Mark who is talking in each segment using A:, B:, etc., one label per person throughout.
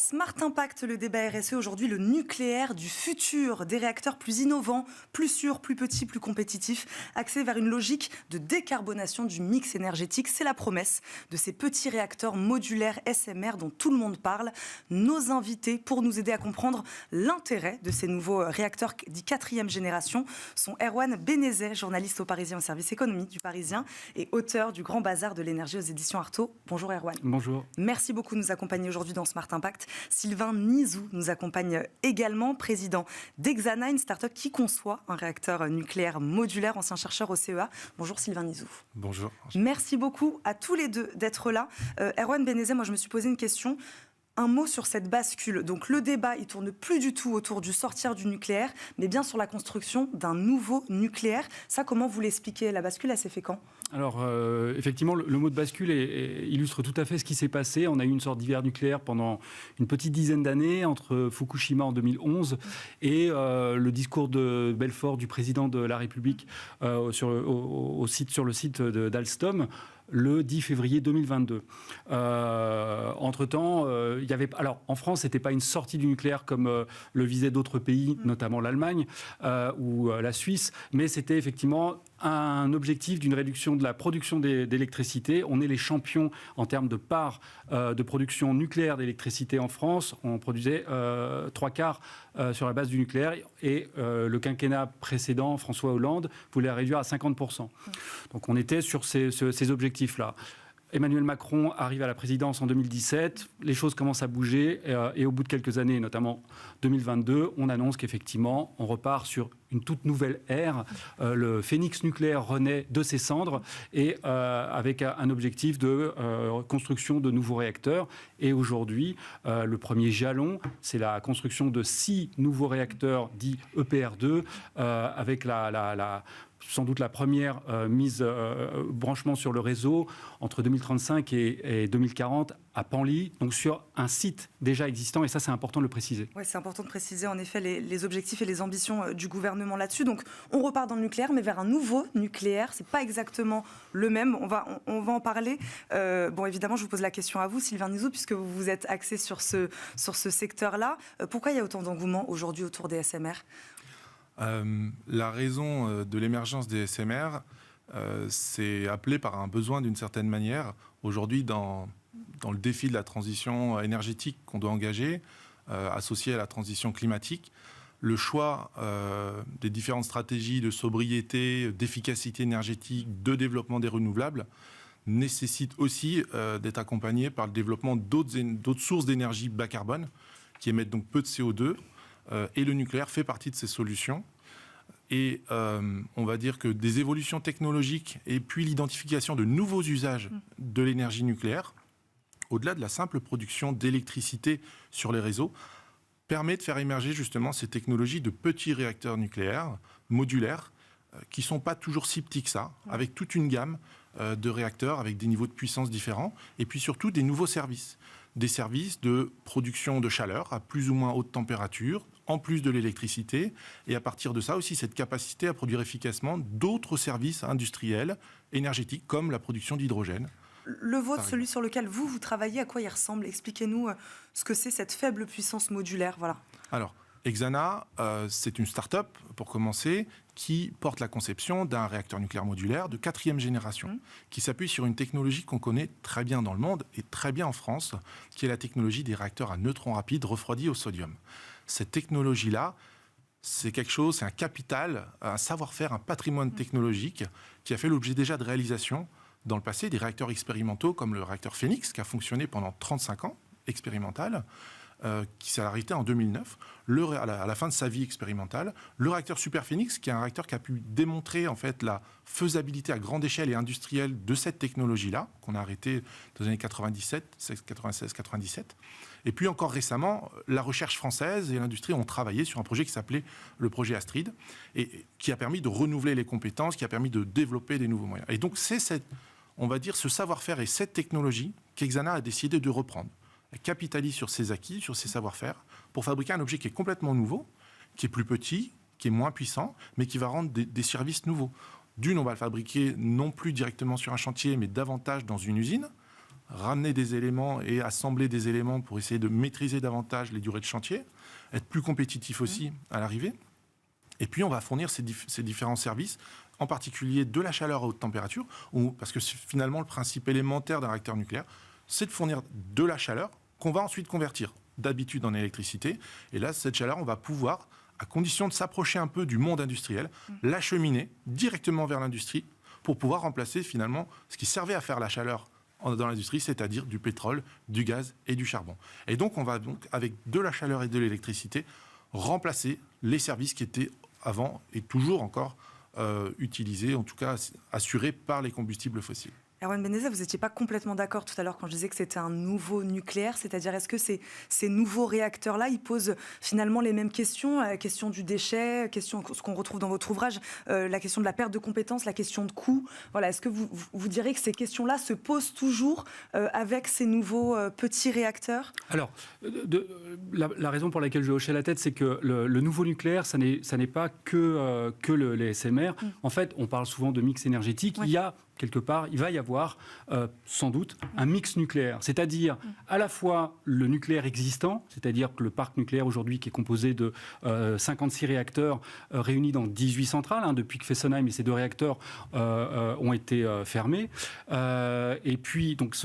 A: Smart Impact, le débat RSE, aujourd'hui le nucléaire du futur, des réacteurs plus innovants, plus sûrs, plus petits, plus compétitifs, axés vers une logique de décarbonation du mix énergétique. C'est la promesse de ces petits réacteurs modulaires SMR dont tout le monde parle. Nos invités, pour nous aider à comprendre l'intérêt de ces nouveaux réacteurs dits quatrième génération, sont Erwan Benezet, journaliste au Parisien au service économie du Parisien et auteur du Grand Bazar de l'énergie aux éditions Artaud. Bonjour Erwan.
B: Bonjour.
A: Merci beaucoup de nous accompagner aujourd'hui dans Smart Impact. Sylvain Nizou nous accompagne également, président d'Hexana, une start-up qui conçoit un réacteur nucléaire modulaire, ancien chercheur au CEA. Bonjour Sylvain Nizou.
C: Bonjour.
A: Merci beaucoup à tous les deux d'être là. Erwan Benezet, moi je me suis posé une question. Un mot sur cette bascule. Donc le débat, il tourne plus du tout autour du sortir du nucléaire, mais bien sur la construction d'un nouveau nucléaire. Ça, comment vous l'expliquez? La bascule, elle s'est fait quand?
B: Alors, effectivement, le mot de bascule illustre tout à fait ce qui s'est passé. On a eu une sorte d'hiver nucléaire pendant une petite dizaine d'années, entre Fukushima en 2011 et le discours de Belfort du président de la République sur le site d'Alstom, le 10 février 2022. Entre-temps, il y avait... Alors, en France, ce n'était pas une sortie du nucléaire comme le visaient d'autres pays, notamment l'Allemagne ou la Suisse, mais c'était effectivement un objectif d'une réduction de la production d'électricité. On est les champions en termes de part de production nucléaire d'électricité en France. On produisait 3/4 sur la base du nucléaire et le quinquennat précédent, François Hollande, voulait la réduire à 50%. Donc on était sur ces objectifs-là. Emmanuel Macron arrive à la présidence en 2017, les choses commencent à bouger et au bout de quelques années, notamment 2022, on annonce qu'effectivement, on repart sur une toute nouvelle ère. Le phénix nucléaire renaît de ses cendres et avec un objectif de construction de nouveaux réacteurs. Et aujourd'hui, le premier jalon, c'est la construction de 6 nouveaux réacteurs dits EPR2 avec sans doute la première branchement sur le réseau entre 2035 et 2040 à Penly, donc sur un site déjà existant, et ça c'est important de le préciser.
A: Oui, c'est important de préciser en effet les objectifs et les ambitions du gouvernement là-dessus. Donc on repart dans le nucléaire, mais vers un nouveau nucléaire, c'est pas exactement le même, on va en parler. Bon, évidemment, je vous pose la question à vous, Sylvain Nizou, puisque vous vous êtes axé sur ce secteur-là. Pourquoi il y a autant d'engouement aujourd'hui autour des SMR ?
C: La raison de l'émergence des SMR, c'est appelé par un besoin d'une certaine manière. Aujourd'hui, dans le défi de la transition énergétique qu'on doit engager, associé à la transition climatique, le choix des différentes stratégies de sobriété, d'efficacité énergétique, de développement des renouvelables, nécessite aussi d'être accompagné par le développement d'autres sources d'énergie bas carbone, qui émettent donc peu de CO2, et le nucléaire fait partie de ces solutions. Et on va dire que des évolutions technologiques et puis l'identification de nouveaux usages de l'énergie nucléaire, au-delà de la simple production d'électricité sur les réseaux, permet de faire émerger justement ces technologies de petits réacteurs nucléaires modulaires qui ne sont pas toujours si petits que ça, avec toute une gamme de réacteurs avec des niveaux de puissance différents, et puis surtout des nouveaux services. Des services de production de chaleur à plus ou moins haute température, en plus de l'électricité, et à partir de ça aussi cette capacité à produire efficacement d'autres services industriels, énergétiques, comme la production d'hydrogène.
A: Le vôtre, celui sur lequel vous travaillez, à quoi il ressemble? Expliquez-nous ce que c'est cette faible puissance modulaire. Voilà.
C: Alors, Hexana, c'est une start-up, pour commencer, qui porte la conception d'un réacteur nucléaire modulaire de 4e génération, qui s'appuie sur une technologie qu'on connaît très bien dans le monde et très bien en France, qui est la technologie des réacteurs à neutrons rapides refroidis au sodium. Cette technologie-là, c'est quelque chose, c'est un capital, un savoir-faire, un patrimoine technologique qui a fait l'objet déjà de réalisations dans le passé, des réacteurs expérimentaux comme le réacteur Phénix, qui a fonctionné pendant 35 ans, expérimental, qui s'est arrêté en 2009, à la fin de sa vie expérimentale. Le réacteur Super Phénix, qui est un réacteur qui a pu démontrer en fait la faisabilité à grande échelle et industrielle de cette technologie-là, qu'on a arrêté dans les années 96-97. Et puis encore récemment, la recherche française et l'industrie ont travaillé sur un projet qui s'appelait le projet Astrid, et qui a permis de renouveler les compétences, qui a permis de développer des nouveaux moyens. Et donc c'est on va dire, ce savoir-faire et cette technologie qu'Hexana a décidé de reprendre. Elle capitalise sur ses acquis, sur ses savoir-faire, pour fabriquer un objet qui est complètement nouveau, qui est plus petit, qui est moins puissant, mais qui va rendre des services nouveaux. D'une, on va le fabriquer non plus directement sur un chantier, mais davantage dans une usine, ramener des éléments et assembler des éléments pour essayer de maîtriser davantage les durées de chantier, être plus compétitif aussi à l'arrivée. Et puis, on va fournir ces différents services, en particulier de la chaleur à haute température, parce que finalement, le principe élémentaire d'un réacteur nucléaire, c'est de fournir de la chaleur qu'on va ensuite convertir d'habitude en électricité. Et là, cette chaleur, on va pouvoir, à condition de s'approcher un peu du monde industriel, l'acheminer directement vers l'industrie pour pouvoir remplacer finalement ce qui servait à faire la chaleur dans l'industrie, c'est-à-dire du pétrole, du gaz et du charbon. Et donc, on va donc, avec de la chaleur et de l'électricité, remplacer les services qui étaient avant et toujours encore utilisés, en tout cas assurés par les combustibles fossiles.
A: Erwan Benezet, vous n'étiez pas complètement d'accord tout à l'heure quand je disais que c'était un nouveau nucléaire, c'est-à-dire est-ce que ces nouveaux réacteurs-là, ils posent finalement les mêmes questions, la question du déchet, ce qu'on retrouve dans votre ouvrage, la question de la perte de compétences, la question de coût. Voilà, est-ce que vous direz que ces questions-là se posent toujours avec ces nouveaux petits réacteurs ?
B: Alors, la raison pour laquelle je hochais la tête, c'est que le nouveau nucléaire, ça n'est pas que les SMR. En fait, on parle souvent de mix énergétique.
A: Oui.
B: Il y a quelque part, il va y avoir sans doute un mix nucléaire, c'est-à-dire à la fois le nucléaire existant, c'est-à-dire que le parc nucléaire aujourd'hui qui est composé de 56 réacteurs réunis dans 18 centrales, depuis que Fessenheim et ces 2 réacteurs ont été fermés. Et puis, donc,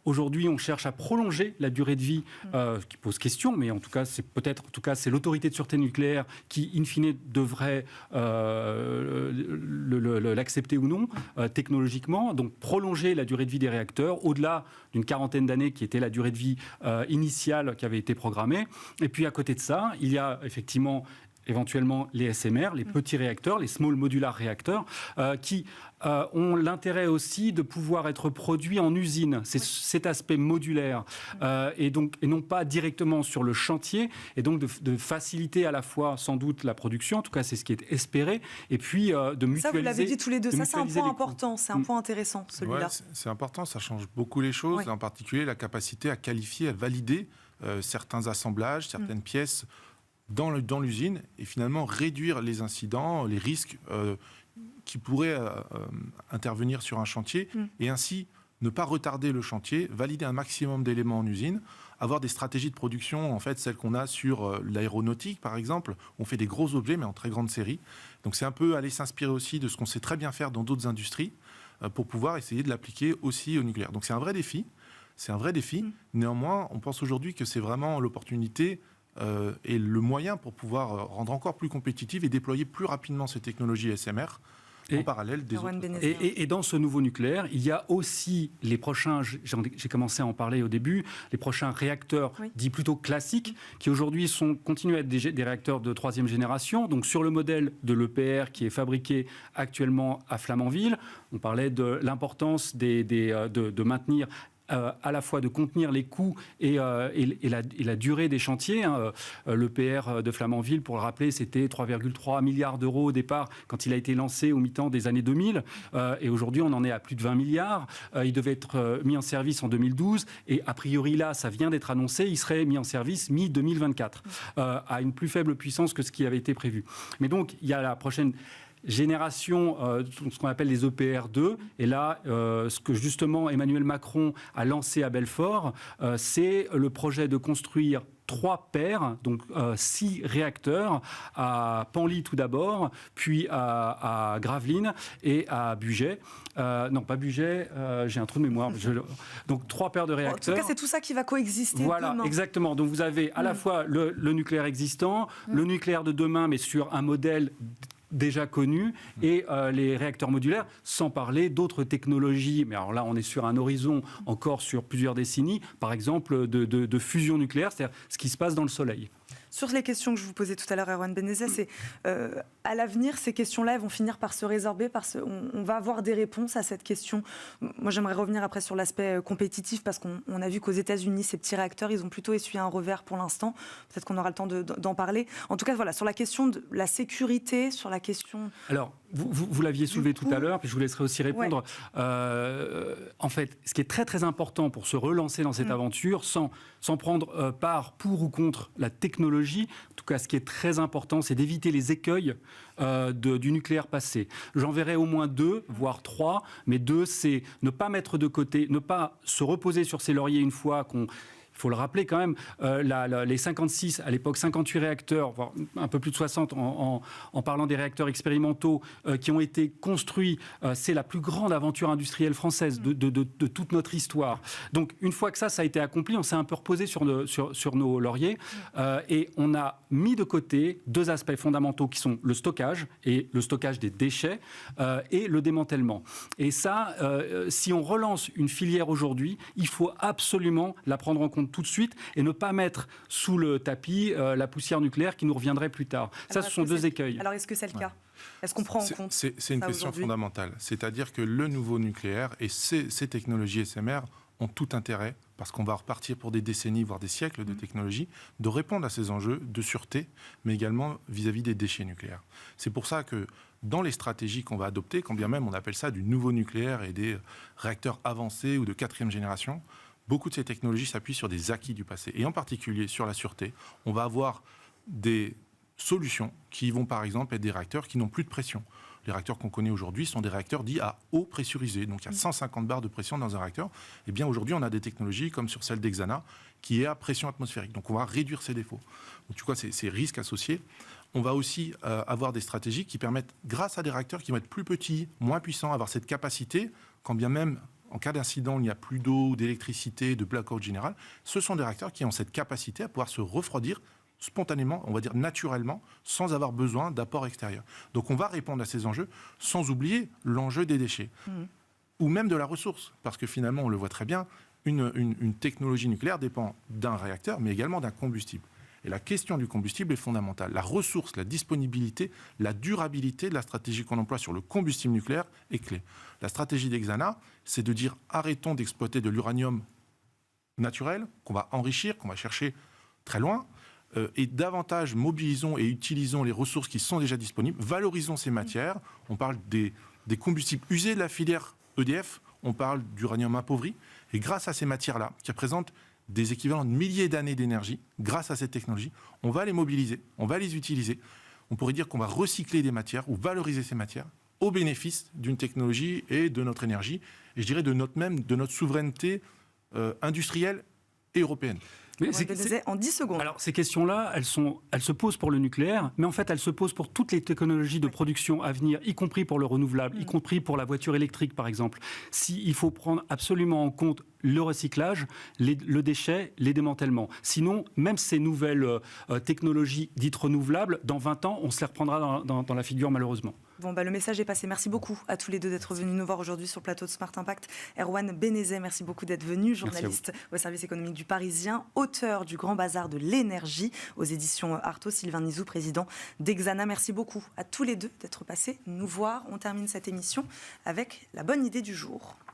B: aujourd'hui, on cherche à prolonger la durée de vie, qui pose question, mais en tout cas, c'est l'autorité de sûreté nucléaire qui, in fine, devrait l'accepter ou non, technologiquement. Donc, prolonger la durée de vie des réacteurs au-delà d'une quarantaine d'années, qui était la durée de vie initiale qui avait été programmée. Et puis, à côté de ça, il y a effectivement éventuellement les SMR, les petits réacteurs, les small modular réacteurs, qui ont l'intérêt aussi de pouvoir être produits en usine. C'est cet aspect modulaire et non pas directement sur le chantier, et donc de faciliter à la fois sans doute la production, en tout cas c'est ce qui est espéré, et puis de mutualiser.
A: Ça, vous l'avez dit tous les deux, ça c'est un point important, c'est un point intéressant celui-là.
C: Ouais, c'est important, ça change beaucoup les choses, en particulier la capacité à qualifier, à valider certains assemblages, certaines pièces dans l'usine, et finalement réduire les incidents, les risques qui pourraient intervenir sur un chantier, et ainsi ne pas retarder le chantier, valider un maximum d'éléments en usine, avoir des stratégies de production, en fait, celles qu'on a sur l'aéronautique, par exemple. On fait des gros objets, mais en très grande série. Donc c'est un peu aller s'inspirer aussi de ce qu'on sait très bien faire dans d'autres industries, pour pouvoir essayer de l'appliquer aussi au nucléaire. Donc c'est un vrai défi. Néanmoins, on pense aujourd'hui que c'est vraiment l'opportunité et le moyen pour pouvoir rendre encore plus compétitive et déployer plus rapidement ces technologies SMR en parallèle des autres.
B: Et dans ce nouveau nucléaire, il y a aussi les prochains, j'ai commencé à en parler au début, les prochains réacteurs dits plutôt classiques, qui aujourd'hui continuent à être des réacteurs de 3e génération, donc sur le modèle de l'EPR qui est fabriqué actuellement à Flamanville. On parlait de l'importance de maintenir à la fois de contenir les coûts et la durée des chantiers. L'EPR de Flamanville, pour le rappeler, c'était 3,3 milliards d'euros au départ quand il a été lancé au mi-temps des années 2000. Et aujourd'hui, on en est à plus de 20 milliards. Il devait être mis en service en 2012. Et a priori, là, ça vient d'être annoncé, il serait mis en service mi-2024, à une plus faible puissance que ce qui avait été prévu. Mais donc, il y a la prochaine génération, ce qu'on appelle les EPR2. Et là, ce que justement Emmanuel Macron a lancé à Belfort, c'est le projet de construire 3 paires, donc 6 réacteurs, à Penly tout d'abord, puis à Gravelines et à Bugey. Non, pas Bugey, j'ai un trou de mémoire. Donc 3 paires de réacteurs.
A: En tout cas, c'est tout ça qui va coexister
B: voilà,
A: demain.
B: Exactement. Donc vous avez à la fois le nucléaire existant, le nucléaire de demain, mais sur un modèle déjà connus, et les réacteurs modulaires, sans parler d'autres technologies. Mais alors là, on est sur un horizon encore sur plusieurs décennies, par exemple de fusion nucléaire, c'est-à-dire ce qui se passe dans le Soleil.
A: Sur les questions que je vous posais tout à l'heure, Erwan Benezet, c'est à l'avenir, ces questions-là, elles vont finir par se résorber, on va avoir des réponses à cette question. Moi, j'aimerais revenir après sur l'aspect compétitif, parce qu'on a vu qu'aux États-Unis, ces petits réacteurs, ils ont plutôt essuyé un revers pour l'instant. Peut-être qu'on aura le temps d'en parler. En tout cas, voilà, sur la question de la sécurité, sur la question...
B: Alors, Vous l'aviez soulevé tout à l'heure, puis je vous laisserai aussi répondre. En fait, ce qui est très très important pour se relancer dans cette aventure, sans prendre part pour ou contre la technologie, en tout cas ce qui est très important, c'est d'éviter les écueils du nucléaire passé. J'en verrai au moins 2, voire 3, mais 2, c'est ne pas mettre de côté, ne pas se reposer sur ses lauriers une fois qu'on... Il faut le rappeler quand même, les 56, à l'époque 58 réacteurs, voire un peu plus de 60 en parlant des réacteurs expérimentaux qui ont été construits, c'est la plus grande aventure industrielle française de toute notre histoire. Donc une fois que ça a été accompli, on s'est un peu reposé sur nos lauriers et on a mis de côté 2 aspects fondamentaux qui sont le stockage et le stockage des déchets et le démantèlement. Et ça, si on relance une filière aujourd'hui, il faut absolument la prendre en compte tout de suite et ne pas mettre sous le tapis la poussière nucléaire qui nous reviendrait plus tard. Ça, ce sont 2 écueils.
A: Alors, est-ce que c'est le cas ? Est-ce qu'on prend en compte
C: C'est une question fondamentale. C'est-à-dire que le nouveau nucléaire et ces technologies SMR ont tout intérêt, parce qu'on va repartir pour des décennies, voire des siècles de technologie, de répondre à ces enjeux de sûreté, mais également vis-à-vis des déchets nucléaires. C'est pour ça que dans les stratégies qu'on va adopter, quand bien même on appelle ça du nouveau nucléaire et des réacteurs avancés ou de 4e génération, beaucoup de ces technologies s'appuient sur des acquis du passé, et en particulier sur la sûreté. On va avoir des solutions qui vont par exemple être des réacteurs qui n'ont plus de pression. Les réacteurs qu'on connaît aujourd'hui sont des réacteurs dits à eau pressurisée. Donc il y a 150 bars de pression dans un réacteur. Et bien aujourd'hui, on a des technologies comme sur celle d'Exana qui est à pression atmosphérique. Donc on va réduire ces défauts. Donc tu vois, ces risques associés. On va aussi avoir des stratégies qui permettent, grâce à des réacteurs qui vont être plus petits, moins puissants, avoir cette capacité, quand bien même en cas d'incident, il n'y a plus d'eau, d'électricité, de blackout général. Ce sont des réacteurs qui ont cette capacité à pouvoir se refroidir spontanément, on va dire naturellement, sans avoir besoin d'apport extérieur. Donc on va répondre à ces enjeux sans oublier l'enjeu des déchets, ou même de la ressource, parce que finalement, on le voit très bien, une technologie nucléaire dépend d'un réacteur, mais également d'un combustible. Et la question du combustible est fondamentale. La ressource, la disponibilité, la durabilité de la stratégie qu'on emploie sur le combustible nucléaire est clé. La stratégie d'Exana, c'est de dire arrêtons d'exploiter de l'uranium naturel, qu'on va enrichir, qu'on va chercher très loin, et davantage mobilisons et utilisons les ressources qui sont déjà disponibles, valorisons ces matières. On parle des combustibles usés de la filière EDF, on parle d'uranium appauvri, et grâce à ces matières-là, qui représentent des équivalents de milliers d'années d'énergie, grâce à cette technologie, on va les mobiliser, on va les utiliser. On pourrait dire qu'on va recycler des matières ou valoriser ces matières au bénéfice d'une technologie et de notre énergie, et je dirais de notre souveraineté industrielle et européenne.
A: Mais en 10 secondes.
B: Alors, ces questions-là, elles se posent pour le nucléaire, mais en fait, elles se posent pour toutes les technologies de production à venir, y compris pour le renouvelable, y compris pour la voiture électrique, par exemple. Il faut prendre absolument en compte le recyclage, le déchet, les démantèlements. Sinon, même ces nouvelles technologies dites renouvelables, dans 20 ans, on se les reprendra dans la figure, malheureusement.
A: Bon, le message est passé. Merci beaucoup à tous les deux d'être venus nous voir aujourd'hui sur le plateau de Smart Impact. Erwan Benezet, merci beaucoup d'être venu, journaliste au service économique du Parisien, auteur du Grand Bazar de l'énergie aux éditions Artaud. Sylvain Nizou, président d'Exana. Merci beaucoup à tous les deux d'être passés nous voir. On termine cette émission avec la bonne idée du jour.